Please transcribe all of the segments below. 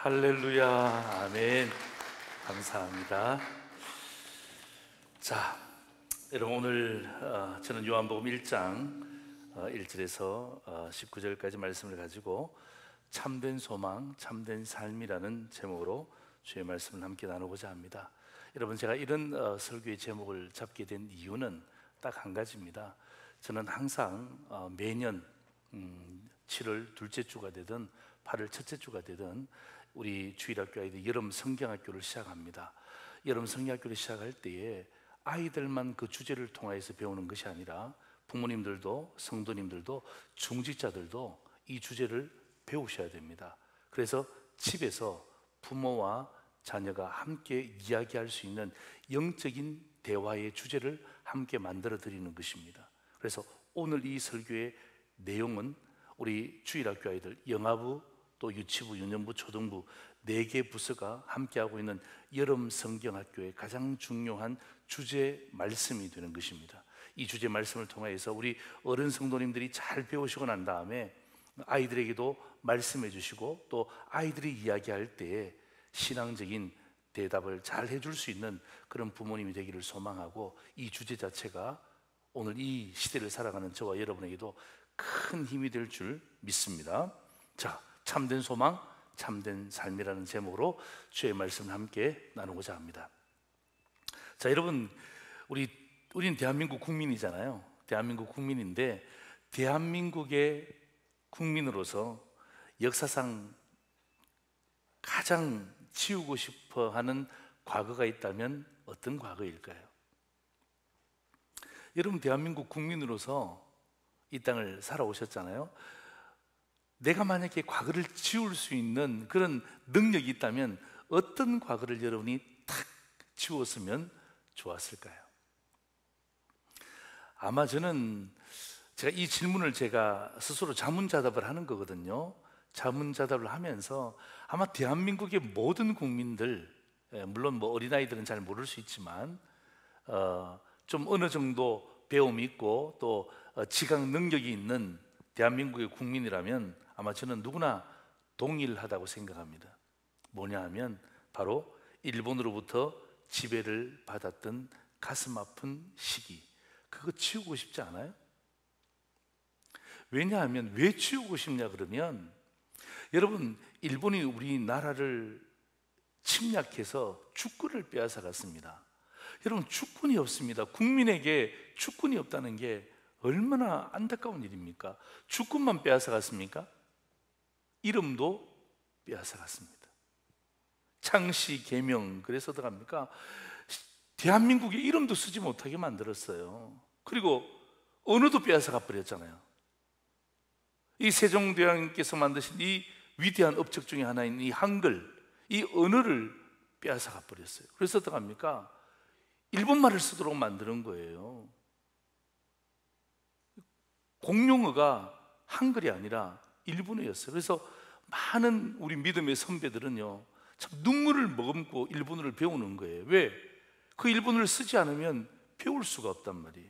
할렐루야, 아멘. 감사합니다. 자, 여러분 오늘 저는 요한복음 1장 1절에서 19절까지 말씀을 가지고 참된 소망, 참된 삶이라는 제목으로 주의 말씀을 함께 나누고자 합니다. 여러분, 제가 이런 설교의 제목을 잡게 된 이유는 딱 한 가지입니다. 저는 항상 매년 7월 둘째 주가 되든 8월 첫째 주가 되든 우리 주일학교 아이들 여름 성경학교를 시작합니다. 여름 성경학교를 시작할 때에 아이들만 그 주제를 통해서 배우는 것이 아니라 부모님들도, 성도님들도, 중직자들도 이 주제를 배우셔야 됩니다. 그래서 집에서 부모와 자녀가 함께 이야기할 수 있는 영적인 대화의 주제를 함께 만들어 드리는 것입니다. 그래서 오늘 이 설교의 내용은 우리 주일학교 아이들 영아부, 또 유치부, 유년부, 초등부 4개 부서가 함께하고 있는 여름 성경학교의 가장 중요한 주제 말씀이 되는 것입니다. 이 주제 말씀을 통해서 우리 어른 성도님들이 잘 배우시고 난 다음에 아이들에게도 말씀해 주시고, 또 아이들이 이야기할 때에 신앙적인 대답을 잘 해줄 수 있는 그런 부모님이 되기를 소망하고, 이 주제 자체가 오늘 이 시대를 살아가는 저와 여러분에게도 큰 힘이 될 줄 믿습니다. 자, 참된 소망, 참된 삶이라는 제목으로 주의 말씀을 함께 나누고자 합니다. 자, 여러분, 우리는 대한민국 국민이잖아요. 대한민국 국민인데, 대한민국의 국민으로서 역사상 가장 지우고 싶어 하는 과거가 있다면 어떤 과거일까요? 여러분, 대한민국 국민으로서 이 땅을 살아오셨잖아요. 내가 만약에 과거를 지울 수 있는 그런 능력이 있다면 어떤 과거를 여러분이 탁 지웠으면 좋았을까요? 아마 저는 제가 이 질문을 제가 스스로 자문자답을 하는 거거든요. 자문자답을 하면서 아마 대한민국의 모든 국민들, 물론 뭐 어린아이들은 잘 모를 수 있지만 좀 어느 정도 배움이 있고 또 지각 능력이 있는 대한민국의 국민이라면 아마 저는 누구나 동일하다고 생각합니다. 뭐냐 하면 바로 일본으로부터 지배를 받았던 가슴 아픈 시기, 그거 지우고 싶지 않아요? 왜냐하면, 왜 지우고 싶냐 그러면, 여러분, 일본이 우리나라를 침략해서 주권을 빼앗아갔습니다. 여러분, 주권이 없습니다. 국민에게 주권이 없다는 게 얼마나 안타까운 일입니까? 주권만 빼앗아갔습니까? 이름도 빼앗아갔습니다. 창씨 계명, 그래서 어떡합니까? 대한민국의 이름도 쓰지 못하게 만들었어요. 그리고 언어도 빼앗아가 버렸잖아요. 이 세종대왕께서 만드신 이 위대한 업적 중에 하나인 이 한글, 이 언어를 빼앗아가 버렸어요. 그래서 어떡합니까? 일본말을 쓰도록 만드는 거예요. 공용어가 한글이 아니라 일본어였어요. 그래서 많은 우리 믿음의 선배들은요, 참 눈물을 머금고 일본어를 배우는 거예요. 왜? 그 일본어를 쓰지 않으면 배울 수가 없단 말이에요.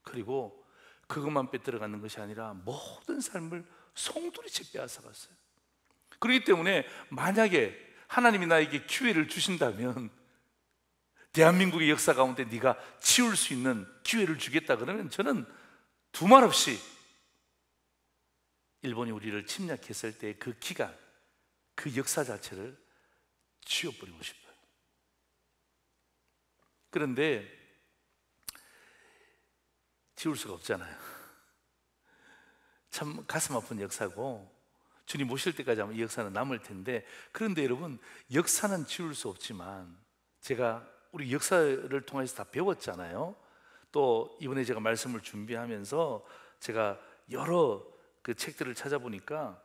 그리고 그것만 빼들어가는 것이 아니라 모든 삶을 송두리째 빼앗아갔어요. 그렇기 때문에 만약에 하나님이 나에게 기회를 주신다면, 대한민국의 역사 가운데 네가 치울 수 있는 기회를 주겠다 그러면 저는 두말 없이 일본이 우리를 침략했을 때 그 기간, 그 역사 자체를 지워버리고 싶어요. 그런데 지울 수가 없잖아요. 참 가슴 아픈 역사고, 주님 오실 때까지 아마 이 역사는 남을 텐데, 그런데 여러분, 역사는 지울 수 없지만 제가 우리 역사를 통해서 다 배웠잖아요. 또 이번에 제가 말씀을 준비하면서 제가 여러 그 책들을 찾아보니까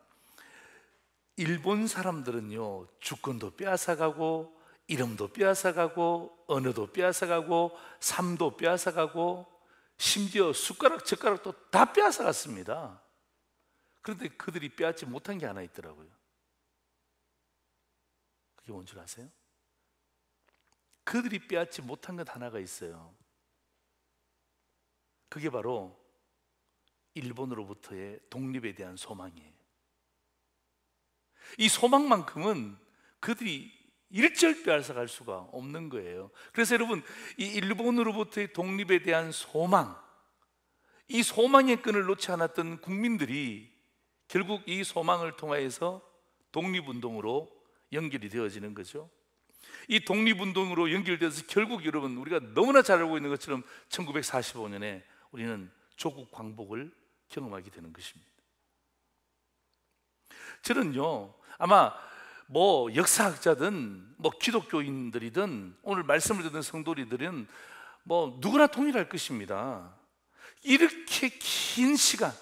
일본 사람들은요, 주권도 빼앗아가고 이름도 빼앗아가고 언어도 빼앗아가고 삶도 빼앗아가고 심지어 숟가락 젓가락도 다 빼앗아갔습니다. 그런데 그들이 빼앗지 못한 게 하나 있더라고요. 그게 뭔 줄 아세요? 그들이 빼앗지 못한 것 하나가 있어요. 그게 바로 일본으로부터의 독립에 대한 소망이에요. 이 소망만큼은 그들이 일절 빼앗아갈 수가 없는 거예요. 그래서 여러분, 이 일본으로부터의 독립에 대한 소망, 이 소망의 끈을 놓지 않았던 국민들이 결국 이 소망을 통하여서 독립운동으로 연결이 되어지는 거죠. 이 독립운동으로 연결돼서 결국 여러분, 우리가 너무나 잘 알고 있는 것처럼 1945년에 우리는 조국 광복을 경험하게 되는 것입니다. 저는요, 아마 역사학자든 기독교인들이든 오늘 말씀을 듣는 성도들은 누구나 동일할 것입니다. 이렇게 긴 시간,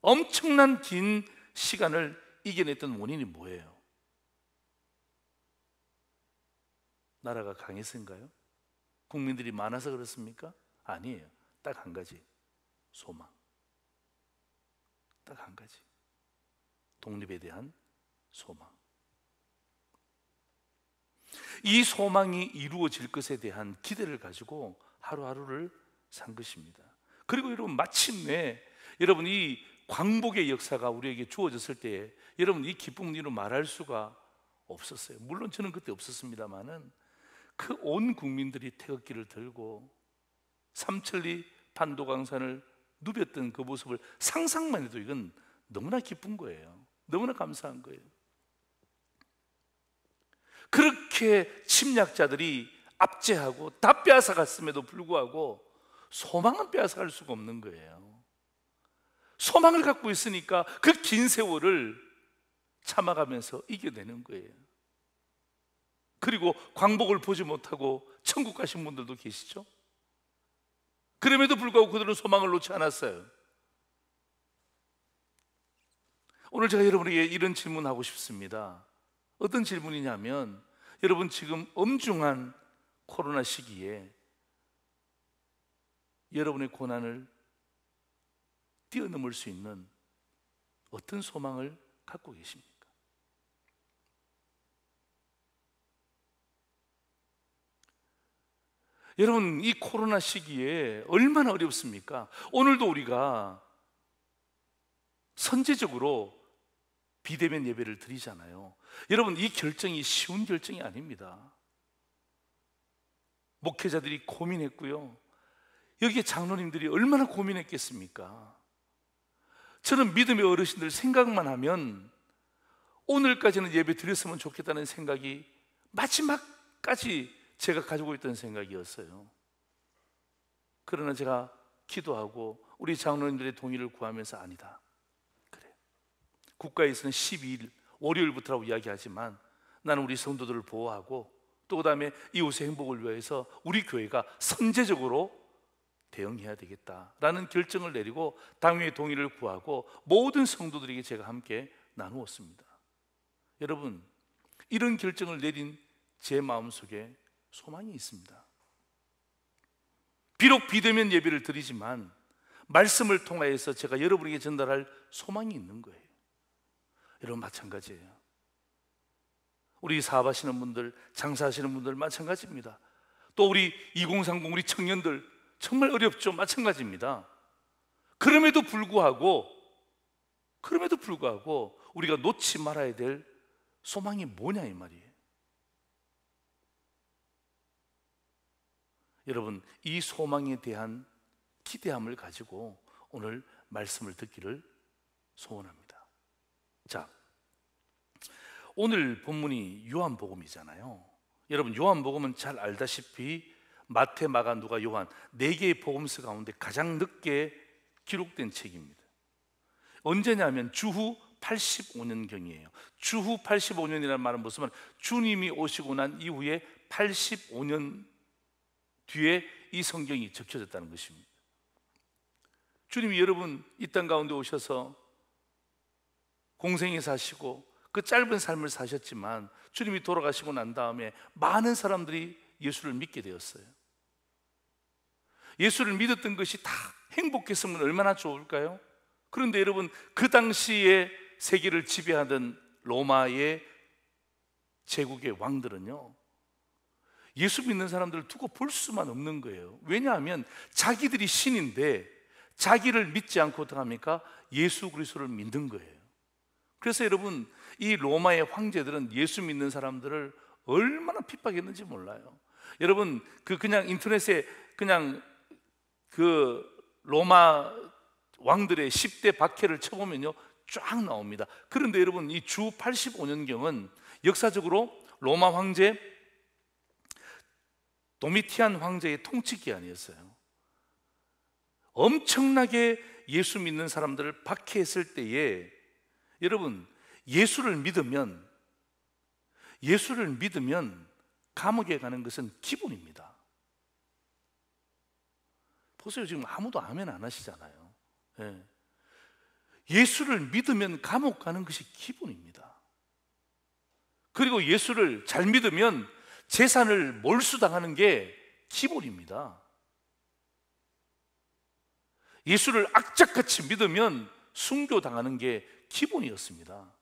엄청난 긴 시간을 이겨냈던 원인이 뭐예요? 나라가 강해서인가요? 국민들이 많아서 그렇습니까? 아니에요. 딱 한 가지, 소망. 딱 한 가지, 독립에 대한 소망. 이 소망이 이루어질 것에 대한 기대를 가지고 하루하루를 산 것입니다. 그리고 여러분, 마침내 여러분, 이 광복의 역사가 우리에게 주어졌을 때 여러분, 이 기쁨을 이루 말할 수가 없었어요. 물론 저는 그때 없었습니다만은 그 온 국민들이 태극기를 들고 삼천리 판도강산을 누볐던 그 모습을 상상만 해도 이건 너무나 기쁜 거예요. 너무나 감사한 거예요. 그렇게 침략자들이 압제하고 다 빼앗아갔음에도 불구하고 소망은 빼앗아갈 수가 없는 거예요. 소망을 갖고 있으니까 그 긴 세월을 참아가면서 이겨내는 거예요. 그리고 광복을 보지 못하고 천국 가신 분들도 계시죠? 그럼에도 불구하고 그들은 소망을 놓지 않았어요. 오늘 제가 여러분에게 이런 질문하고 싶습니다. 어떤 질문이냐면, 여러분 지금 엄중한 코로나 시기에 여러분의 고난을 뛰어넘을 수 있는 어떤 소망을 갖고 계십니까? 여러분, 이 코로나 시기에 얼마나 어렵습니까? 오늘도 우리가 선제적으로 비대면 예배를 드리잖아요. 여러분, 이 결정이 쉬운 결정이 아닙니다. 목회자들이 고민했고요, 여기에 장로님들이 얼마나 고민했겠습니까? 저는 믿음의 어르신들 생각만 하면 오늘까지는 예배 드렸으면 좋겠다는 생각이 마지막까지 제가 가지고 있던 생각이었어요. 그러나 제가 기도하고 우리 장로님들의 동의를 구하면서, 아니다, 그래, 국가에서는 12일 월요일부터라고 이야기하지만 나는 우리 성도들을 보호하고 또 그 다음에 이웃의 행복을 위해서 우리 교회가 선제적으로 대응해야 되겠다라는 결정을 내리고 당회의 동의를 구하고 모든 성도들에게 제가 함께 나누었습니다. 여러분, 이런 결정을 내린 제 마음속에 소망이 있습니다. 비록 비대면 예배를 드리지만 말씀을 통하여서 제가 여러분에게 전달할 소망이 있는 거예요. 여러분, 마찬가지예요. 우리 사업하시는 분들, 장사하시는 분들 마찬가지입니다. 또 우리 2030 우리 청년들 정말 어렵죠? 마찬가지입니다. 그럼에도 불구하고 우리가 놓지 말아야 될 소망이 뭐냐 이 말이에요. 여러분, 이 소망에 대한 기대함을 가지고 오늘 말씀을 듣기를 소원합니다. 자, 오늘 본문이 요한복음이잖아요. 여러분, 요한복음은 잘 알다시피 마태, 마가, 누가, 요한 4개의 복음서 가운데 가장 늦게 기록된 책입니다. 언제냐면 주후 85년경이에요. 주후 85년이라는 말은 무슨 말? 주님이 오시고 난 이후에 85년 뒤에 이 성경이 적혀졌다는 것입니다. 주님이 여러분 이 땅 가운데 오셔서 공생에 사시고 그 짧은 삶을 사셨지만 주님이 돌아가시고 난 다음에 많은 사람들이 예수를 믿게 되었어요. 예수를 믿었던 것이 다 행복했으면 얼마나 좋을까요? 그런데 여러분, 그 당시에 세계를 지배하던 로마의 제국의 왕들은요, 예수 믿는 사람들을 두고 볼 수만 없는 거예요. 왜냐하면 자기들이 신인데 자기를 믿지 않고 어떡합니까? 예수 그리스도를 믿는 거예요. 그래서 여러분, 이 로마의 황제들은 예수 믿는 사람들을 얼마나 핍박했는지 몰라요. 여러분, 그냥 인터넷에 그냥 그 로마 왕들의 10대 박해를 쳐보면요, 쫙 나옵니다. 그런데 여러분, 이 주 85년경은 역사적으로 로마 황제 도미티안 황제의 통치 기간이었어요. 엄청나게 예수 믿는 사람들을 박해했을 때에 여러분, 예수를 믿으면 감옥에 가는 것은 기본입니다. 보세요, 지금 아무도 아멘 안 하시잖아요. 예. 예수를 믿으면 감옥 가는 것이 기본입니다. 그리고 예수를 잘 믿으면 재산을 몰수당하는 게 기본입니다. 예수를 악착같이 믿으면 순교당하는 게 기본이었습니다.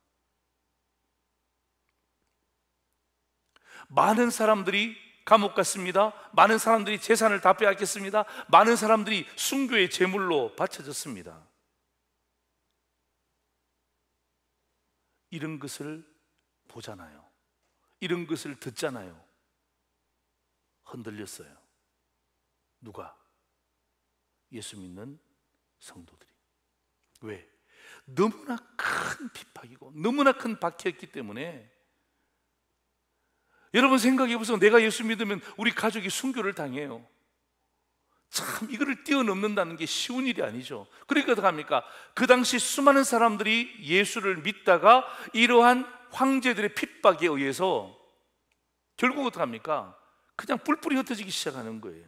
많은 사람들이 감옥 갔습니다. 많은 사람들이 재산을 다 빼앗겼습니다. 많은 사람들이 순교의 제물로 바쳐졌습니다. 이런 것을 보잖아요. 이런 것을 듣잖아요. 흔들렸어요. 누가? 예수 믿는 성도들이. 왜? 너무나 큰 핍박이고 너무나 큰 박해였기 때문에. 여러분 생각해 보세요. 내가 예수 믿으면 우리 가족이 순교를 당해요. 참, 이거를 뛰어넘는다는 게 쉬운 일이 아니죠. 그러니까 어떡합니까? 그 당시 수많은 사람들이 예수를 믿다가 이러한 황제들의 핍박에 의해서 결국 어떡합니까? 그냥 뿔뿔이 흩어지기 시작하는 거예요.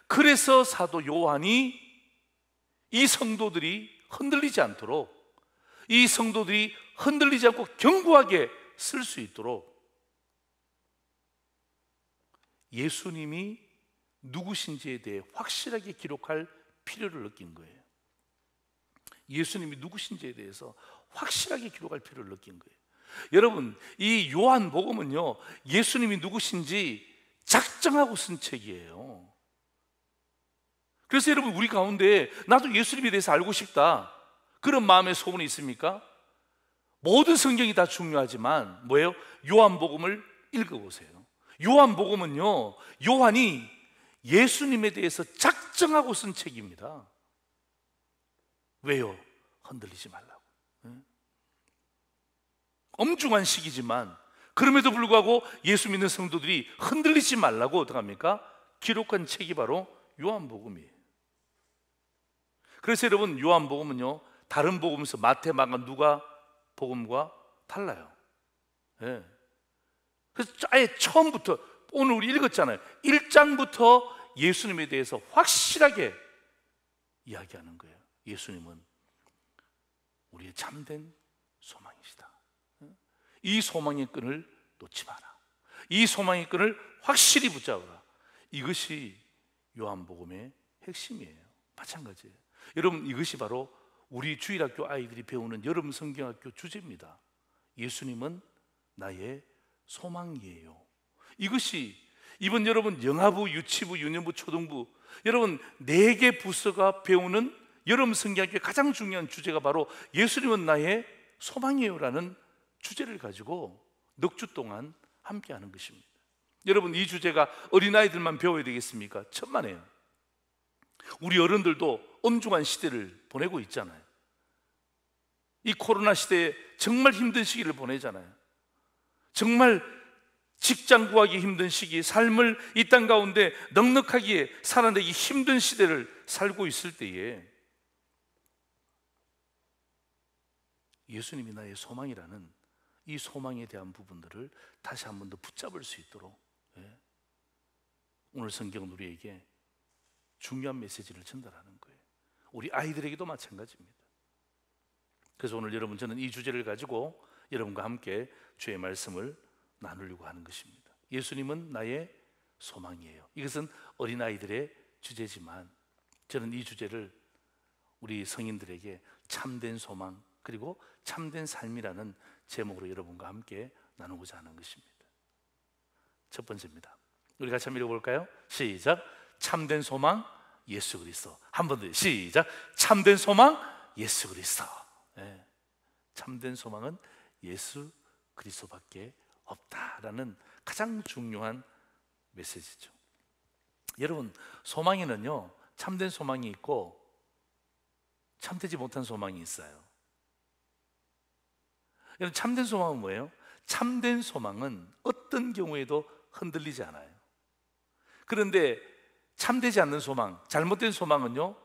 그래서 사도 요한이 이 성도들이 흔들리지 않도록, 이 성도들이 흔들리지 않고 견고하게 쓸 수 있도록 예수님이 누구신지에 대해 확실하게 기록할 필요를 느낀 거예요. 예수님이 누구신지에 대해서 확실하게 기록할 필요를 느낀 거예요. 여러분, 이 요한복음은요, 예수님이 누구신지 작정하고 쓴 책이에요. 그래서 여러분, 우리 가운데 나도 예수님에 대해서 알고 싶다, 그런 마음의 소원이 있습니까? 모든 성경이 다 중요하지만 뭐예요? 요한복음을 읽어보세요. 요한복음은요, 요한이 예수님에 대해서 작정하고 쓴 책입니다. 왜요? 흔들리지 말라고. 엄중한 시기지만 그럼에도 불구하고 예수 믿는 성도들이 흔들리지 말라고 어떡합니까? 기록한 책이 바로 요한복음이에요. 그래서 여러분, 요한복음은요, 다른 복음에서 마태, 마가, 누가 복음과 달라요. 예. 그래서 아예 처음부터, 오늘 우리 읽었잖아요. 1장부터 예수님에 대해서 확실하게 이야기하는 거예요. 예수님은 우리의 참된 소망이시다. 이 소망의 끈을 놓지 마라. 이 소망의 끈을 확실히 붙잡아라. 이것이 요한복음의 핵심이에요. 마찬가지예요. 여러분, 이것이 바로 우리 주일학교 아이들이 배우는 여름 성경학교 주제입니다. 예수님은 나의 소망이에요. 이것이 이번 여러분 영하부, 유치부, 유년부, 초등부 여러분 4개 부서가 배우는 여름 성경학교의 가장 중요한 주제가 바로 예수님은 나의 소망이에요라는 주제를 가지고 넉 주 동안 함께 하는 것입니다. 여러분, 이 주제가 어린아이들만 배워야 되겠습니까? 천만에요. 우리 어른들도 엄중한 시대를 보내고 있잖아요. 이 코로나 시대에 정말 힘든 시기를 보내잖아요. 정말 직장 구하기 힘든 시기, 삶을 이 땅 가운데 넉넉하게 살아내기 힘든 시대를 살고 있을 때에 예수님이 나의 소망이라는 이 소망에 대한 부분들을 다시 한 번 더 붙잡을 수 있도록 오늘 성경은 우리에게 중요한 메시지를 전달하는 거예요. 우리 아이들에게도 마찬가지입니다. 그래서 오늘 여러분, 저는 이 주제를 가지고 여러분과 함께 주의 말씀을 나누려고 하는 것입니다. 예수님은 나의 소망이에요. 이것은 어린아이들의 주제지만 저는 이 주제를 우리 성인들에게 참된 소망 그리고 참된 삶이라는 제목으로 여러분과 함께 나누고자 하는 것입니다. 첫 번째입니다. 우리 같이 한번 읽어볼까요? 시작. 참된 소망 예수 그리스도. 한 번 더 시작. 참된 소망 예수 그리스도. 네. 참된 소망은 예수 그리스도밖에 없다라는 가장 중요한 메시지죠. 여러분, 소망에는요 참된 소망이 있고 참되지 못한 소망이 있어요. 여러분, 참된 소망은 뭐예요? 참된 소망은 어떤 경우에도 흔들리지 않아요. 그런데 참되지 않는 소망, 잘못된 소망은요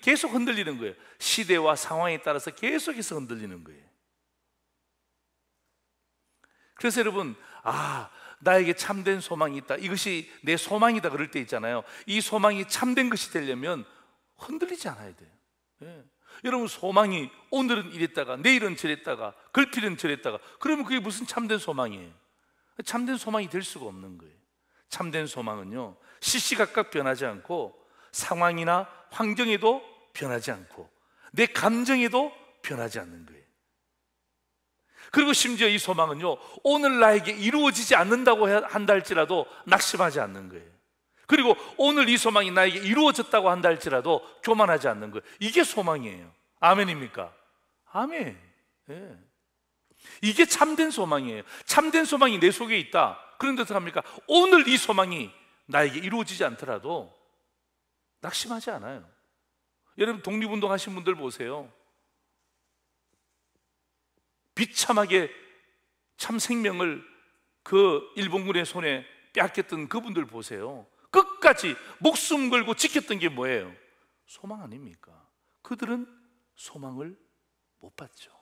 계속 흔들리는 거예요. 시대와 상황에 따라서 계속해서 흔들리는 거예요. 그래서 여러분, 나에게 참된 소망이 있다, 이것이 내 소망이다 그럴 때 있잖아요. 이 소망이 참된 것이 되려면 흔들리지 않아야 돼요. 예. 여러분, 소망이 오늘은 이랬다가 내일은 저랬다가 걸필은 저랬다가 그러면 그게 무슨 참된 소망이에요? 참된 소망이 될 수가 없는 거예요. 참된 소망은요 시시각각 변하지 않고 상황이나 환경에도 변하지 않고 내 감정에도 변하지 않는 거예요. 그리고 심지어 이 소망은요 오늘 나에게 이루어지지 않는다고 한다 할지라도 낙심하지 않는 거예요. 그리고 오늘 이 소망이 나에게 이루어졌다고 한다 할지라도 교만하지 않는 거예요. 이게 소망이에요. 아멘입니까? 아멘. 예. 이게 참된 소망이에요. 참된 소망이 내 속에 있다. 그런데 어떡합니까? 오늘 이 소망이 나에게 이루어지지 않더라도 낙심하지 않아요. 여러분, 독립운동 하신 분들 보세요. 비참하게 참 생명을 그 일본군의 손에 빼앗겼던 그분들 보세요. 끝까지 목숨 걸고 지켰던 게 뭐예요? 소망 아닙니까? 그들은 소망을 못 봤죠.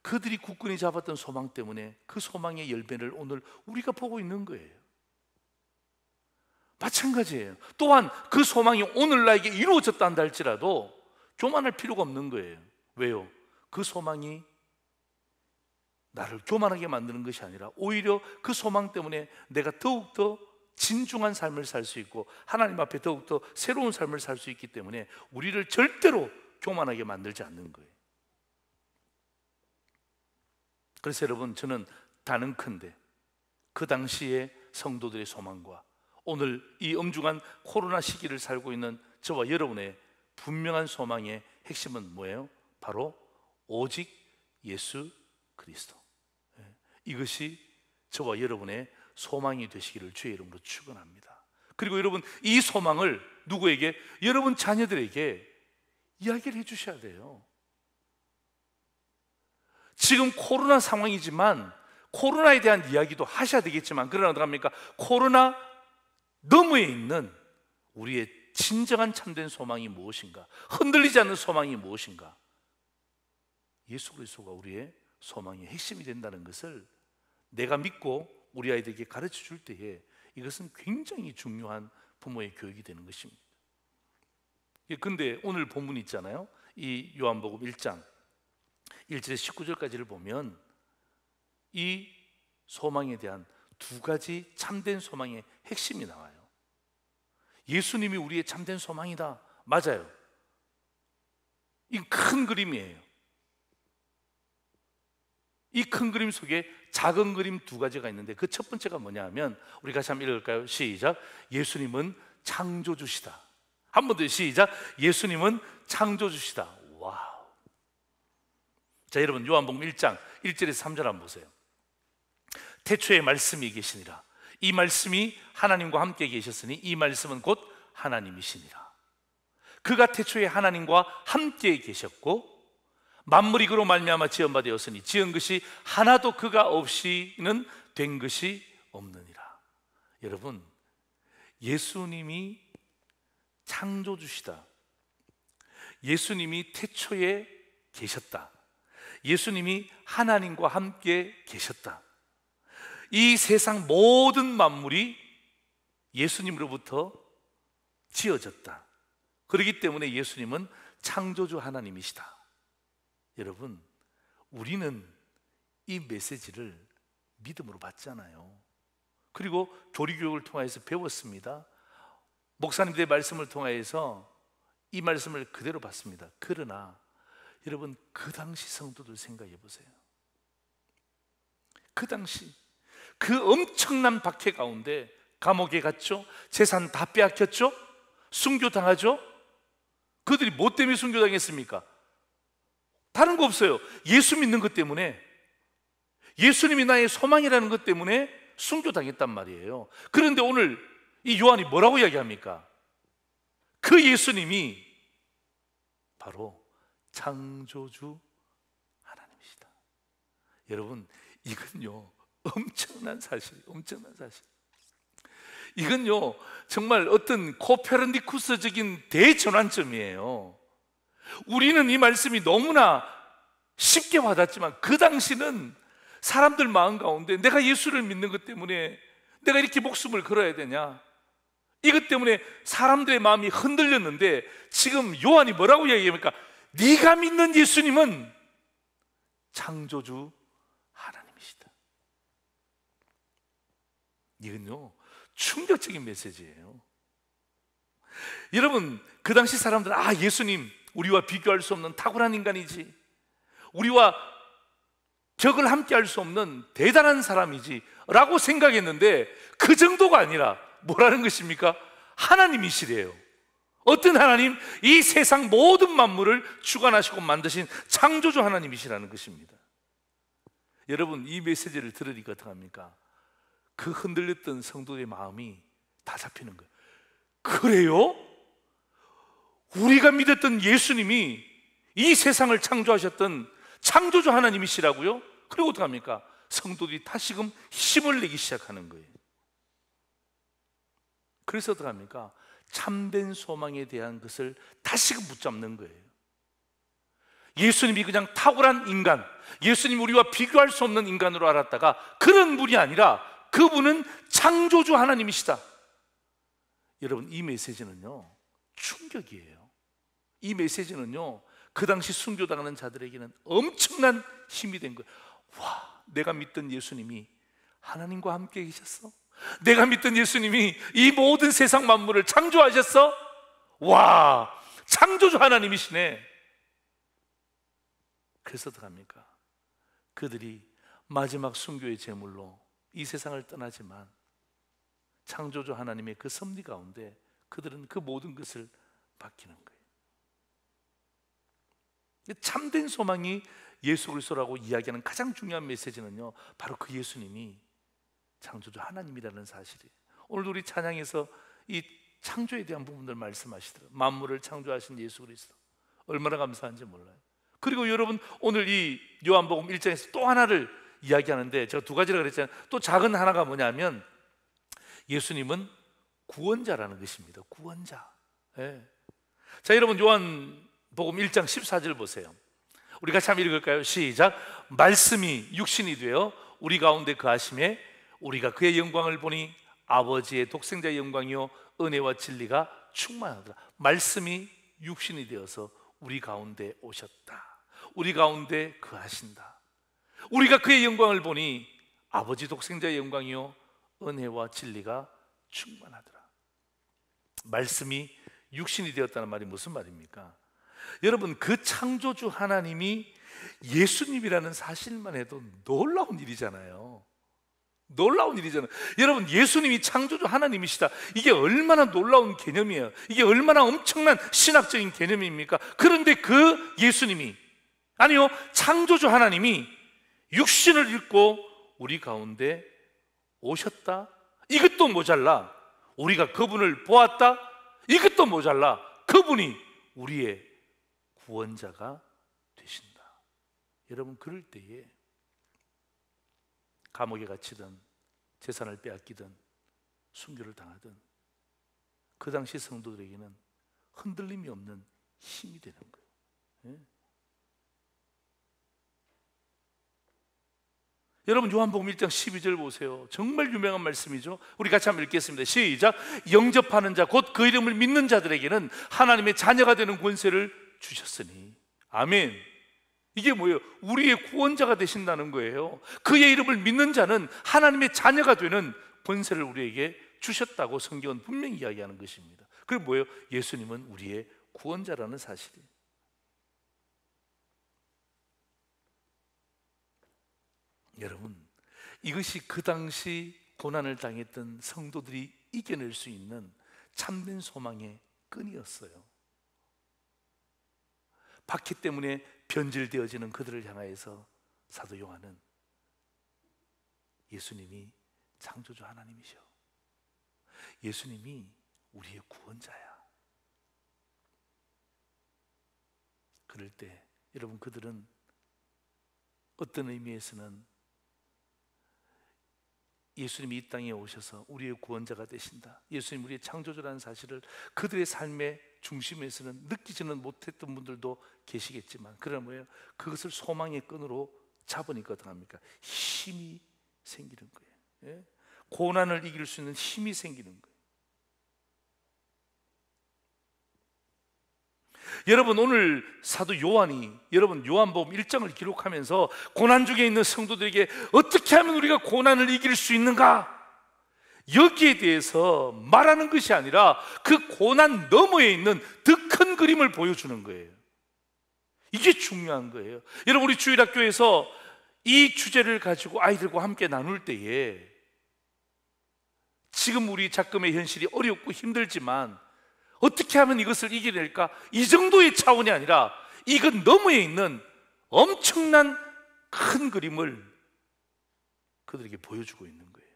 그들이 국군이 잡았던 소망 때문에 그 소망의 열매를 오늘 우리가 보고 있는 거예요. 마찬가지예요. 또한 그 소망이 오늘 나에게 이루어졌다 한다 할지라도 교만할 필요가 없는 거예요. 왜요? 그 소망이 나를 교만하게 만드는 것이 아니라 오히려 그 소망 때문에 내가 더욱더 진중한 삶을 살 수 있고 하나님 앞에 더욱더 새로운 삶을 살 수 있기 때문에 우리를 절대로 교만하게 만들지 않는 거예요. 그래서 여러분, 저는 단언컨대 그 당시의 성도들의 소망과 오늘 이 엄중한 코로나 시기를 살고 있는 저와 여러분의 분명한 소망의 핵심은 뭐예요? 바로 오직 예수 그리스도. 이것이 저와 여러분의 소망이 되시기를 주의 이름으로 축원합니다. 그리고 여러분, 이 소망을 누구에게? 여러분 자녀들에게 이야기를 해주셔야 돼요. 지금 코로나 상황이지만 코로나에 대한 이야기도 하셔야 되겠지만, 그러나 어떡합니까? 코로나 너머에 있는 우리의 진정한 참된 소망이 무엇인가? 흔들리지 않는 소망이 무엇인가? 예수 그리스도가 우리의 소망의 핵심이 된다는 것을 내가 믿고 우리 아이들에게 가르쳐 줄 때에 이것은 굉장히 중요한 부모의 교육이 되는 것입니다. 그런데 오늘 본문 있잖아요. 이 요한복음 1장 1절에 19절까지를 보면 이 소망에 대한 두 가지 참된 소망의 핵심이 나와요. 예수님이 우리의 참된 소망이다. 맞아요. 이 큰 그림이에요. 이 큰 그림 속에 작은 그림 두 가지가 있는데 그 첫 번째가 뭐냐 하면, 우리 같이 한번 읽을까요? 시작. 예수님은 창조주시다. 한 번 더 시작. 예수님은 창조주시다. 와우. 자, 여러분, 요한복음 1장 1절에서 3절 한번 보세요. 태초에 말씀이 계시니라. 이 말씀이 하나님과 함께 계셨으니 이 말씀은 곧 하나님이시니라. 그가 태초에 하나님과 함께 계셨고 만물이 그로 말미암아 지은 바 되었으니 지은 것이 하나도 그가 없이는 된 것이 없느니라. 여러분, 예수님이 창조주시다. 예수님이 태초에 계셨다. 예수님이 하나님과 함께 계셨다. 이 세상 모든 만물이 예수님으로부터 지어졌다. 그렇기 때문에 예수님은 창조주 하나님이시다. 여러분, 우리는 이 메시지를 믿음으로 받잖아요. 그리고 교리교육을 통해서 배웠습니다. 목사님들의 말씀을 통해서 이 말씀을 그대로 받습니다. 그러나 여러분, 그 당시 성도들 생각해 보세요. 그 당시 그 엄청난 박해 가운데 감옥에 갔죠. 재산 다 빼앗겼죠. 순교당하죠. 그들이 뭐 때문에 순교당했습니까? 다른 거 없어요. 예수 믿는 것 때문에, 예수님이 나의 소망이라는 것 때문에 순교당했단 말이에요. 그런데 오늘 이 요한이 뭐라고 이야기합니까? 그 예수님이 바로 창조주 하나님이시다. 여러분, 이건요 엄청난 사실, 엄청난 사실. 이건요 정말 어떤 코페르니쿠스적인 대전환점이에요. 우리는 이 말씀이 너무나 쉽게 와닿지만 그 당시는 사람들 마음 가운데 내가 예수를 믿는 것 때문에 내가 이렇게 목숨을 걸어야 되냐, 이것 때문에 사람들의 마음이 흔들렸는데, 지금 요한이 뭐라고 이야기합니까? 네가 믿는 예수님은 창조주 하나님이시다. 이건요 충격적인 메시지예요. 여러분, 그 당시 사람들은 예수님 우리와 비교할 수 없는 탁월한 인간이지, 우리와 벽을 함께 할 수 없는 대단한 사람이지 라고 생각했는데, 그 정도가 아니라 뭐라는 것입니까? 하나님이시래요. 어떤 하나님? 이 세상 모든 만물을 주관하시고 만드신 창조주 하나님이시라는 것입니다. 여러분, 이 메시지를 들으니까 어떡합니까? 그 흔들렸던 성도의 마음이 다 잡히는 거예요. 그래요? 우리가 믿었던 예수님이 이 세상을 창조하셨던 창조주 하나님이시라고요? 그리고 어떡합니까? 성도들이 다시금 힘을 내기 시작하는 거예요. 그래서 어떡합니까? 참된 소망에 대한 것을 다시금 붙잡는 거예요. 예수님이 그냥 탁월한 인간, 예수님 우리와 비교할 수 없는 인간으로 알았다가 그런 분이 아니라 그분은 창조주 하나님이시다. 여러분, 이 메시지는요 충격이에요. 이 메시지는요 그 당시 순교당하는 자들에게는 엄청난 힘이 된 거예요. 와, 내가 믿던 예수님이 하나님과 함께 계셨어? 내가 믿던 예수님이 이 모든 세상 만물을 창조하셨어? 와, 창조주 하나님이시네. 그래서 어떡합니까? 그들이 마지막 순교의 제물로 이 세상을 떠나지만 창조주 하나님의 그 섭리 가운데 그들은 그 모든 것을 맡기는 거예요. 참된 소망이 예수 그리스도라고 이야기하는 가장 중요한 메시지는요 바로 그 예수님이 창조주 하나님이라는 사실이에요. 오늘 우리 찬양에서 이 창조에 대한 부분들 말씀하시더라고요. 만물을 창조하신 예수 그리스도, 얼마나 감사한지 몰라요. 그리고 여러분, 오늘 이 요한복음 1장에서 또 하나를 이야기하는데, 제가 두 가지라 그랬잖아요. 또 작은 하나가 뭐냐면 예수님은 구원자라는 것입니다. 구원자. 예. 자, 여러분, 요한복음 1장 14절 보세요. 우리 같이 한번 읽을까요? 시작. 말씀이 육신이 되어 우리 가운데 거하심에 우리가 그의 영광을 보니 아버지의 독생자의 영광이요 은혜와 진리가 충만하더라. 말씀이 육신이 되어서 우리 가운데 오셨다. 우리 가운데 거하신다. 우리가 그의 영광을 보니 아버지 독생자의 영광이요 은혜와 진리가 충만하더라. 말씀이 육신이 되었다는 말이 무슨 말입니까? 여러분, 그 창조주 하나님이 예수님이라는 사실만 해도 놀라운 일이잖아요. 놀라운 일이잖아요. 여러분, 예수님이 창조주 하나님이시다. 이게 얼마나 놀라운 개념이에요. 이게 얼마나 엄청난 신학적인 개념입니까? 그런데 그 예수님이, 아니요, 창조주 하나님이 육신을 입고 우리 가운데 오셨다. 이것도 모자라. 우리가 그분을 보았다. 이것도 모자라. 그분이 우리의 구원자가 되신다. 여러분, 그럴 때에 감옥에 갇히든 재산을 빼앗기든 순교를 당하든 그 당시 성도들에게는 흔들림이 없는 힘이 되는 거예요. 예? 여러분, 요한복음 1장 12절 보세요. 정말 유명한 말씀이죠. 우리 같이 한번 읽겠습니다. 시작. 영접하는 자 곧 그 이름을 믿는 자들에게는 하나님의 자녀가 되는 권세를 주셨으니. 아멘. 이게 뭐예요? 우리의 구원자가 되신다는 거예요. 그의 이름을 믿는 자는 하나님의 자녀가 되는 권세를 우리에게 주셨다고 성경은 분명히 이야기하는 것입니다. 그게 뭐예요? 예수님은 우리의 구원자라는 사실이에요. 여러분, 이것이 그 당시 고난을 당했던 성도들이 이겨낼 수 있는 참된 소망의 끈이었어요. 박해 때문에 변질되어지는 그들을 향하여서 사도 요한은 예수님이 창조주 하나님이셔, 예수님이 우리의 구원자야. 그럴 때 여러분, 그들은 어떤 의미에서는 예수님이 이 땅에 오셔서 우리의 구원자가 되신다, 예수님 우리의 창조주라는 사실을 그들의 삶의 중심에서는 느끼지는 못했던 분들도 계시겠지만, 그러나 뭐예요? 그것을 소망의 끈으로 잡으니까 어떻게 합니까? 힘이 생기는 거예요. 예? 고난을 이길 수 있는 힘이 생기는 거예요. 여러분, 오늘 사도 요한이 여러분 요한복음 1장을 기록하면서 고난 중에 있는 성도들에게 어떻게 하면 우리가 고난을 이길 수 있는가, 여기에 대해서 말하는 것이 아니라 그 고난 너머에 있는 더 큰 그림을 보여주는 거예요. 이게 중요한 거예요. 여러분, 우리 주일학교에서 이 주제를 가지고 아이들과 함께 나눌 때에 지금 우리 작금의 현실이 어렵고 힘들지만 어떻게 하면 이것을 이겨낼까, 이 정도의 차원이 아니라 이것 너머에 있는 엄청난 큰 그림을 그들에게 보여주고 있는 거예요.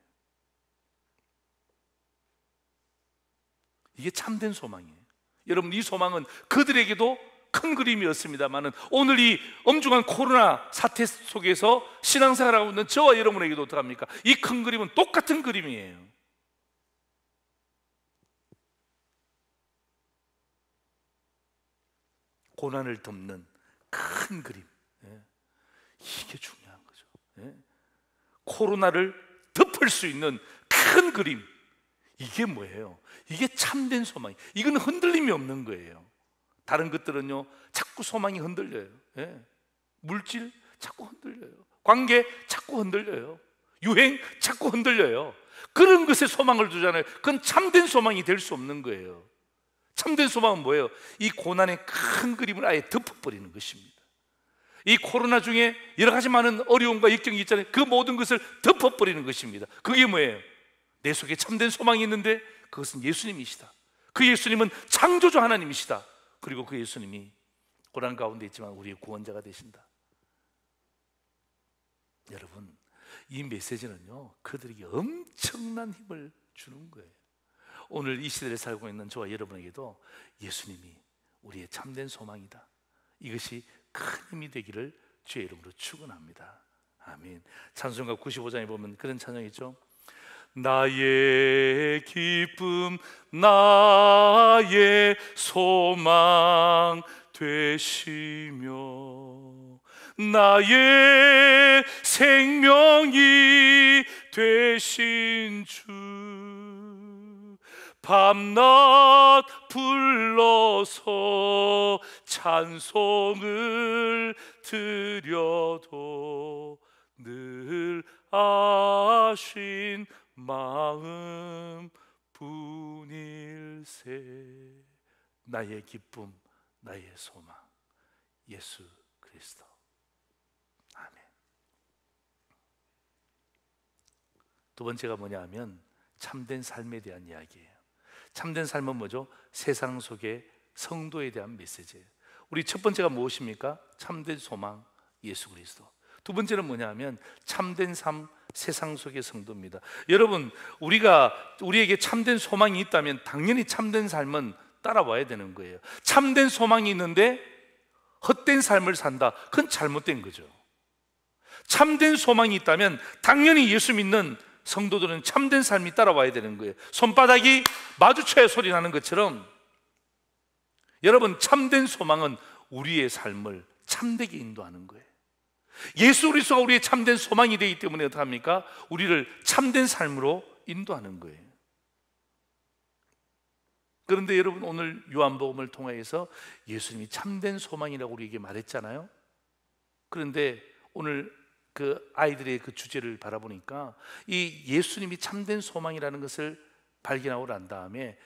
이게 참된 소망이에요. 여러분, 이 소망은 그들에게도 큰 그림이었습니다만은 오늘 이 엄중한 코로나 사태 속에서 신앙생활하고 있는 저와 여러분에게도 어떡합니까? 이 큰 그림은 똑같은 그림이에요. 고난을 덮는 큰 그림, 이게 중요한 거죠. 코로나를 덮을 수 있는 큰 그림, 이게 뭐예요? 이게 참된 소망. 이건 흔들림이 없는 거예요. 다른 것들은요 자꾸 소망이 흔들려요. 물질 자꾸 흔들려요, 관계 자꾸 흔들려요, 유행 자꾸 흔들려요. 그런 것에 소망을 두잖아요. 그건 참된 소망이 될 수 없는 거예요. 참된 소망은 뭐예요? 이 고난의 큰 그림을 아예 덮어버리는 것입니다. 이 코로나 중에 여러 가지 많은 어려움과 역경이 있잖아요. 그 모든 것을 덮어버리는 것입니다. 그게 뭐예요? 내 속에 참된 소망이 있는데 그것은 예수님이시다. 그 예수님은 창조주 하나님이시다. 그리고 그 예수님이 고난 가운데 있지만 우리의 구원자가 되신다. 여러분, 이 메시지는요 그들에게 엄청난 힘을 주는 거예요. 오늘 이 시대를 살고 있는 저와 여러분에게도 예수님이 우리의 참된 소망이다, 이것이 큰 힘이 되기를 주의 이름으로 축원합니다. 아멘. 찬송가 95장에 보면 그런 찬양이 있죠. 나의 기쁨 나의 소망 되시며 나의 생명이 되신 주, 밤낮 불러서 찬송을 드려도 늘 아신 마음 분일세. 나의 기쁨 나의 소망 예수 그리스도. 아멘. 두 번째가 뭐냐 하면 참된 삶에 대한 이야기예요. 참된 삶은 뭐죠? 세상 속의 성도에 대한 메시지예요. 우리 첫 번째가 무엇입니까? 참된 소망 예수 그리스도. 두 번째는 뭐냐 하면 참된 삶 세상 속의 성도입니다. 여러분, 우리에게 참된 소망이 있다면 당연히 참된 삶은 따라와야 되는 거예요. 참된 소망이 있는데 헛된 삶을 산다, 그건 잘못된 거죠. 참된 소망이 있다면 당연히 예수 믿는 성도들은 참된 삶이 따라와야 되는 거예요. 손바닥이 마주쳐야 소리 나는 것처럼 여러분, 참된 소망은 우리의 삶을 참되게 인도하는 거예요. 예수 그리스도가 우리의 참된 소망이 되기 때문에 어떡합니까? 우리를 참된 삶으로 인도하는 거예요. 그런데 여러분, 오늘 요한복음을 통해서 예수님이 참된 소망이라고 우리에게 말했잖아요. 그런데 오늘 그 아이들의 그 주제를 바라보니까 이 예수님이 참된 소망이라는 것을 발견하고 난 다음에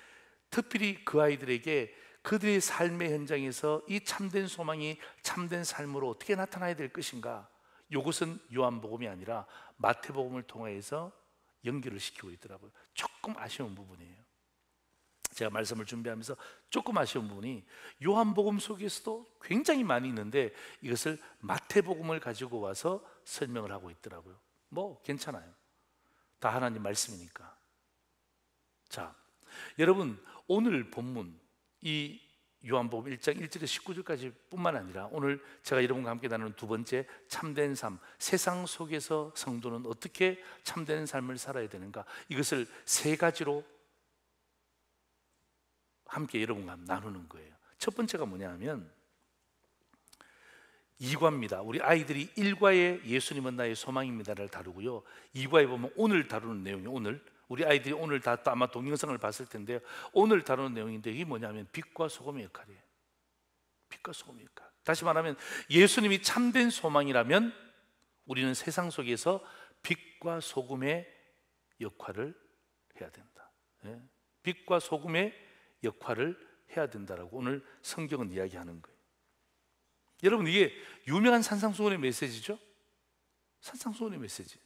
특별히 그 아이들에게 그들의 삶의 현장에서 이 참된 소망이 참된 삶으로 어떻게 나타나야 될 것인가, 이것은 요한복음이 아니라 마태복음을 통해서 연결을 시키고 있더라고요. 조금 아쉬운 부분이에요. 제가 말씀을 준비하면서 조금 아쉬운 부분이 요한복음 속에서도 굉장히 많이 있는데 이것을 마태복음을 가지고 와서 설명을 하고 있더라고요. 뭐 괜찮아요. 다 하나님 말씀이니까. 자, 여러분 오늘 본문 이 요한복음 1장 1절에서 19절까지 뿐만 아니라 오늘 제가 여러분과 함께 나누는 두 번째 참된 삶, 세상 속에서 성도는 어떻게 참된 삶을 살아야 되는가, 이것을 세 가지로 함께 여러분과 나누는 거예요. 첫 번째가 뭐냐면 이과입니다. 우리 아이들이 1과에 예수님은 나의 소망입니다를 다루고요, 2과에 보면 오늘 다루는 내용이, 오늘 우리 아이들이 오늘 다 아마 동영상을 봤을 텐데요, 오늘 다루는 내용인데 이게 뭐냐면 빛과 소금의 역할이에요. 빛과 소금의 역할. 다시 말하면 예수님이 참된 소망이라면 우리는 세상 속에서 빛과 소금의 역할을 해야 된다. 빛과 소금의 역할을 해야 된다라고 오늘 성경은 이야기하는 거예요. 여러분 이게 유명한 산상수훈의 메시지죠. 산상수훈의 메시지.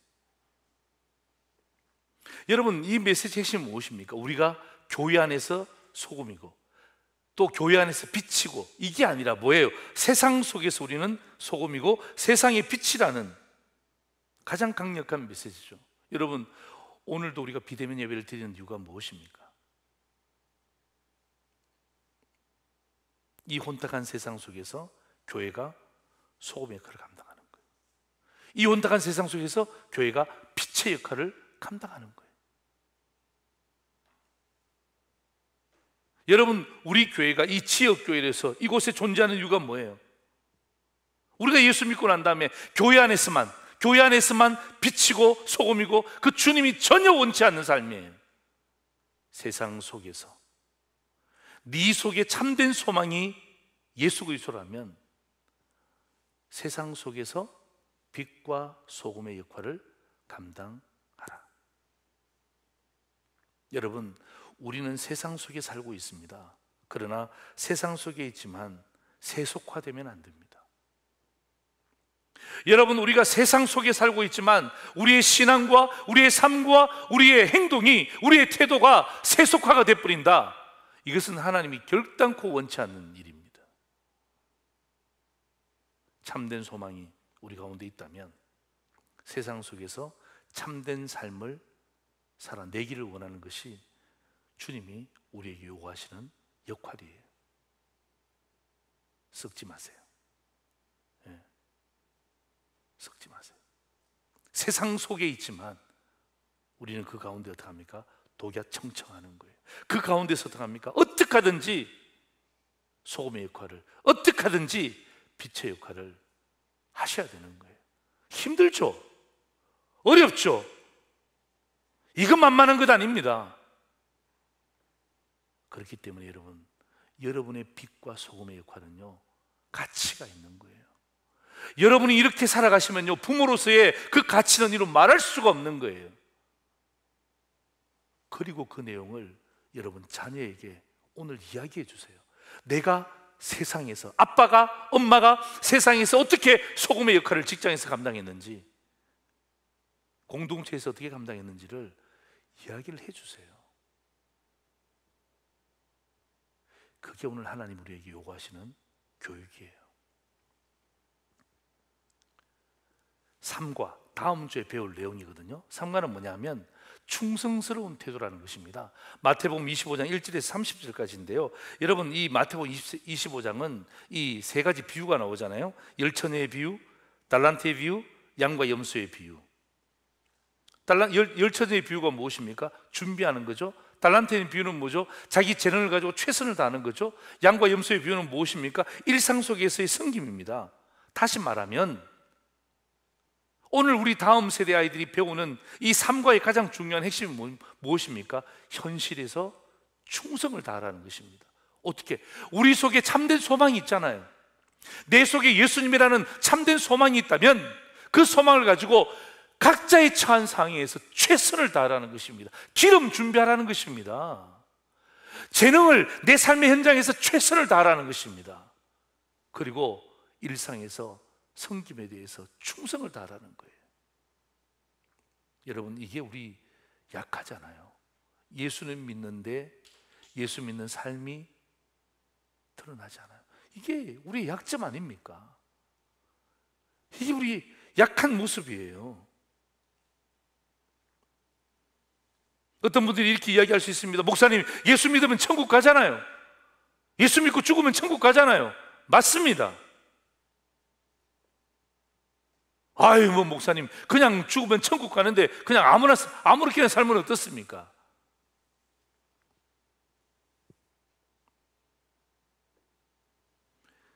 여러분 이 메시지 핵심은 무엇입니까? 우리가 교회 안에서 소금이고 또 교회 안에서 빛이고, 이게 아니라 뭐예요? 세상 속에서 우리는 소금이고 세상의 빛이라는 가장 강력한 메시지죠. 여러분 오늘도 우리가 비대면 예배를 드리는 이유가 무엇입니까? 이 혼탁한 세상 속에서 교회가 소금의 역할을 감당하는 거예요. 이 혼탁한 세상 속에서 교회가 빛의 역할을 감당하는 거예요. 여러분 우리 교회가 이 지역 교회에서 이곳에 존재하는 이유가 뭐예요? 우리가 예수 믿고 난 다음에 교회 안에서만 빛이고 소금이고 그 주님이 전혀 원치 않는 삶이에요. 세상 속에서 네 속에 참된 소망이 예수 그리스도라면 세상 속에서 빛과 소금의 역할을 감당하라. 여러분 우리는 세상 속에 살고 있습니다. 그러나 세상 속에 있지만 세속화되면 안 됩니다. 여러분 우리가 세상 속에 살고 있지만 우리의 신앙과 우리의 삶과 우리의 행동이, 우리의 태도가 세속화가 되어버린다. 이것은 하나님이 결단코 원치 않는 일입니다. 참된 소망이 우리 가운데 있다면 세상 속에서 참된 삶을 살아내기를 원하는 것이 주님이 우리에게 요구하시는 역할이에요. 썩지 마세요. 썩지 마세요. 세상 속에 있지만 우리는 그 가운데 어떻게 합니까? 독야청청하는 거예요. 그 가운데서 어떻게 합니까? 어떻게 하든지 소금의 역할을, 어떻게 하든지 빛의 역할을 하셔야 되는 거예요. 힘들죠? 어렵죠? 이건 만만한 것 아닙니다. 그렇기 때문에 여러분의 빛과 소금의 역할은요 가치가 있는 거예요. 여러분이 이렇게 살아가시면요 부모로서의 그 가치는 이루 말할 수가 없는 거예요. 그리고 그 내용을 여러분 자녀에게 오늘 이야기해 주세요. 내가 세상에서, 아빠가 엄마가 세상에서 어떻게 소금의 역할을 직장에서 감당했는지, 공동체에서 어떻게 감당했는지를 이야기를 해 주세요. 그게 오늘 하나님 우리에게 요구하시는 교육이에요. 3과 다음 주에 배울 내용이거든요. 3과는 뭐냐면 충성스러운 태도라는 것입니다. 마태복음 25장 1절에서 30절까지인데요. 여러분 이 마태복음 25장은 이 세 가지 비유가 나오잖아요. 열처녀의 비유, 달란트의 비유, 양과 염소의 비유. 열처녀의 비유가 무엇입니까? 준비하는 거죠. 달란트의 비유는 뭐죠? 자기 재능을 가지고 최선을 다하는 거죠. 양과 염소의 비유는 무엇입니까? 일상 속에서의 섬김입니다. 다시 말하면 오늘 우리 다음 세대 아이들이 배우는 이 삶과의 가장 중요한 핵심이 무엇입니까? 현실에서 충성을 다하라는 것입니다. 어떻게? 우리 속에 참된 소망이 있잖아요. 내 속에 예수님이라는 참된 소망이 있다면 그 소망을 가지고 각자의 처한 상황에서 최선을 다하라는 것입니다. 기름 준비하라는 것입니다. 재능을 내 삶의 현장에서 최선을 다하라는 것입니다. 그리고 일상에서 섬김에 대해서 충성을 다하라는 거예요. 여러분 이게 우리 약하잖아요. 예수는 믿는데 예수 믿는 삶이 드러나지 않아요. 이게 우리의 약점 아닙니까? 이게 우리 약한 모습이에요. 어떤 분들이 이렇게 이야기할 수 있습니다. 목사님, 예수 믿으면 천국 가잖아요. 예수 믿고 죽으면 천국 가잖아요. 맞습니다. 아유, 뭐 목사님, 그냥 죽으면 천국 가는데 그냥 아무렇게나 살면 어떻습니까?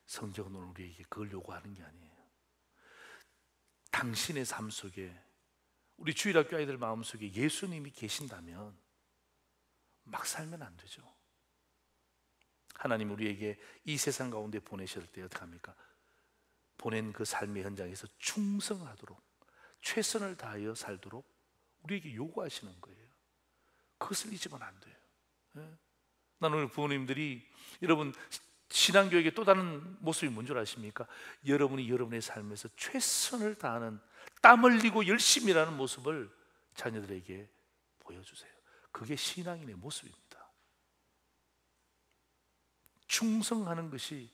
성경은 우리에게 그걸 요구하는 게 아니에요. 당신의 삶 속에, 우리 주일학교 아이들 마음속에 예수님이 계신다면 막 살면 안 되죠. 하나님 우리에게 이 세상 가운데 보내실 때 어떻게 합니까? 보낸 그 삶의 현장에서 충성하도록, 최선을 다하여 살도록 우리에게 요구하시는 거예요. 그것을 잊으면 안 돼요. 나는 오늘 부모님들이, 여러분 신앙교육의 또 다른 모습이 뭔 줄 아십니까? 여러분이 여러분의 삶에서 최선을 다하는, 땀 흘리고 열심히 일하는 모습을 자녀들에게 보여주세요. 그게 신앙인의 모습입니다. 충성하는 것이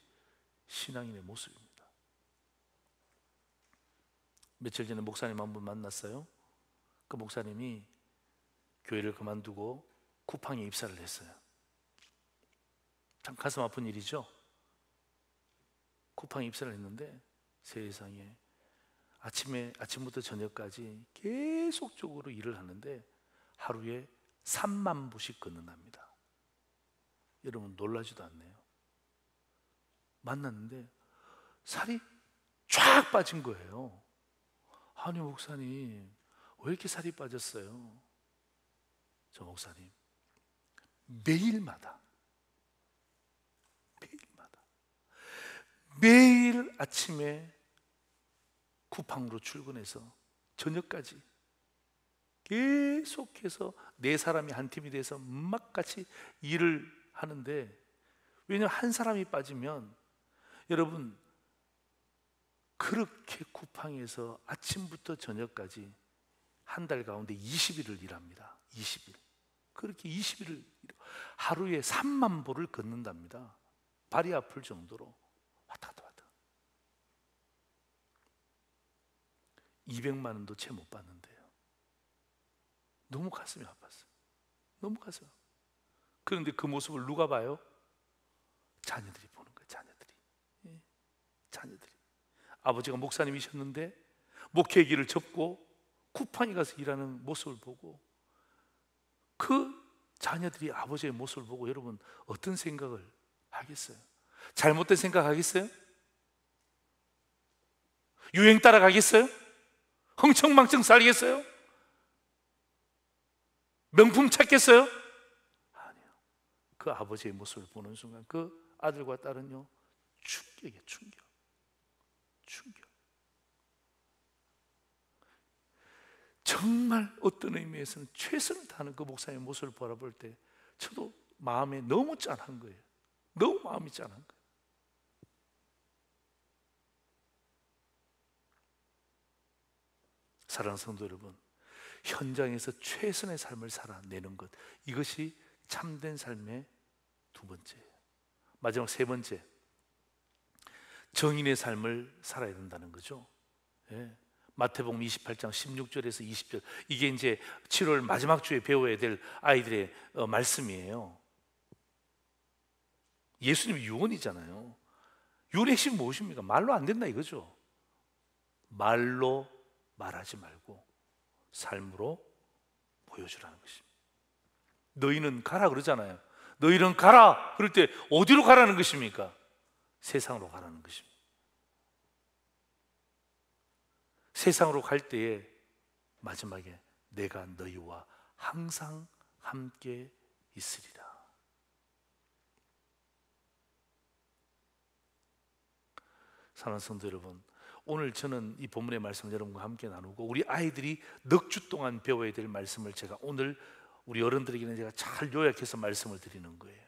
신앙인의 모습입니다. 며칠 전에 목사님 한 분 만났어요. 그 목사님이 교회를 그만두고 쿠팡에 입사를 했어요. 참 가슴 아픈 일이죠. 쿠팡에 입사를 했는데 세상에 아침부터 저녁까지 계속적으로 일을 하는데 하루에 3만 부씩 걷는답니다. 여러분 놀라지도 않네요. 만났는데 살이 쫙 빠진 거예요. 아니 목사님, 왜 이렇게 살이 빠졌어요? 저 목사님, 매일마다 매일 아침에 쿠팡으로 출근해서 저녁까지 계속해서 네 사람이 한 팀이 돼서 막 같이 일을 하는데, 왜냐하면 한 사람이 빠지면, 여러분 그렇게 쿠팡에서 아침부터 저녁까지 한 달 가운데 20일을 일합니다. 20일. 그렇게 20일을 하루에 3만 보를 걷는답니다. 발이 아플 정도로 왔다 갔다. 200만 원도 채 못 받는데요. 너무 가슴이 아팠어요. 너무 가슴이 아팠어요. 그런데 그 모습을 누가 봐요? 자녀들이 보는 거예요. 자녀들이. 예. 자녀들이. 아버지가 목사님이셨는데 목회의 길을 접고 쿠팡에 가서 일하는 모습을 보고, 그 자녀들이 아버지의 모습을 보고 여러분 어떤 생각을 하겠어요? 잘못된 생각 하겠어요? 유행 따라가겠어요? 흥청망청 살겠어요? 명품 찾겠어요? 아니요. 그 아버지의 모습을 보는 순간 그 아들과 딸은요, 충격이에요. 충격. 정말 어떤 의미에서는 최선을 다하는 그 목사님의 모습을 바라볼 때 저도 마음에 너무 짠한 거예요. 너무 마음이 짠한 거예요. 사랑하는 성도 여러분, 현장에서 최선의 삶을 살아내는 것, 이것이 참된 삶의 두 번째예요. 마지막 세 번째, 정인의 삶을 살아야 된다는 거죠. 예. 마태복음 28장 16절에서 20절, 이게 이제 7월 마지막 주에 배워야 될 아이들의 말씀이에요. 예수님이 유언이잖아요. 유언의 핵심이 무엇입니까? 말로 안 된다 이거죠. 말로 말하지 말고 삶으로 보여주라는 것입니다. 너희는 가라 그러잖아요. 너희는 가라 그럴 때 어디로 가라는 것입니까? 세상으로 가라는 것입니다. 세상으로 갈 때에 마지막에 내가 너희와 항상 함께 있으리라. 사랑하는 성도 여러분, 오늘 저는 이 본문의 말씀을 여러분과 함께 나누고, 우리 아이들이 넉 주 동안 배워야 될 말씀을 제가 오늘 우리 어른들에게는 제가 잘 요약해서 말씀을 드리는 거예요.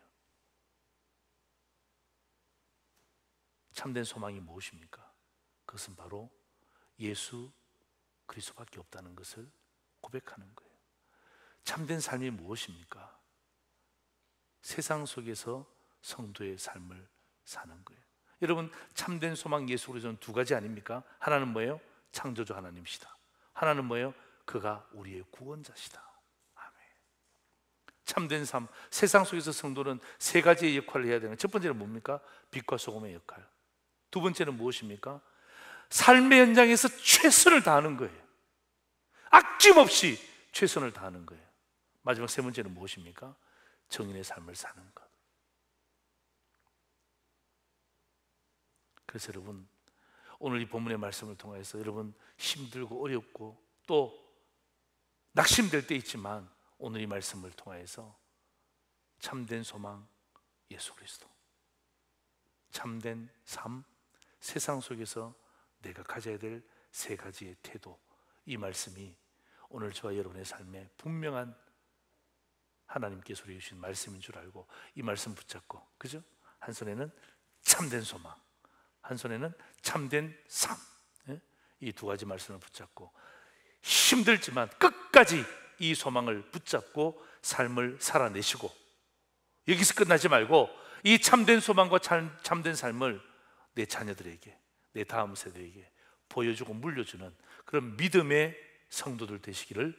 참된 소망이 무엇입니까? 그것은 바로 예수 그리스도밖에 없다는 것을 고백하는 거예요. 참된 삶이 무엇입니까? 세상 속에서 성도의 삶을 사는 거예요. 여러분, 참된 소망 예수 그리스도는 두 가지 아닙니까? 하나는 뭐예요? 창조주 하나님이시다. 하나는 뭐예요? 그가 우리의 구원자시다. 아멘. 참된 삶, 세상 속에서 성도는 세 가지의 역할을 해야 되는, 첫 번째는 뭡니까? 빛과 소금의 역할. 두 번째는 무엇입니까? 삶의 현장에서 최선을 다하는 거예요. 아낌없이 최선을 다하는 거예요. 마지막 세 번째는 무엇입니까? 정인의 삶을 사는 것. 그래서 여러분, 오늘 이 본문의 말씀을 통해서 여러분 힘들고 어렵고 또 낙심될 때 있지만, 오늘 이 말씀을 통해서 참된 소망 예수 그리스도, 참된 삶, 세상 속에서 내가 가져야 될 세 가지의 태도, 이 말씀이 오늘 저와 여러분의 삶에 분명한 하나님께서 우리에게 주신 말씀인 줄 알고 이 말씀 붙잡고, 그죠? 한 손에는 참된 소망, 한 손에는 참된 삶, 이 두 가지 말씀을 붙잡고 힘들지만 끝까지 이 소망을 붙잡고 삶을 살아내시고, 여기서 끝나지 말고 이 참된 소망과 참된 삶을 내 자녀들에게, 내 다음 세대에게 보여주고 물려주는 그런 믿음의 성도들 되시기를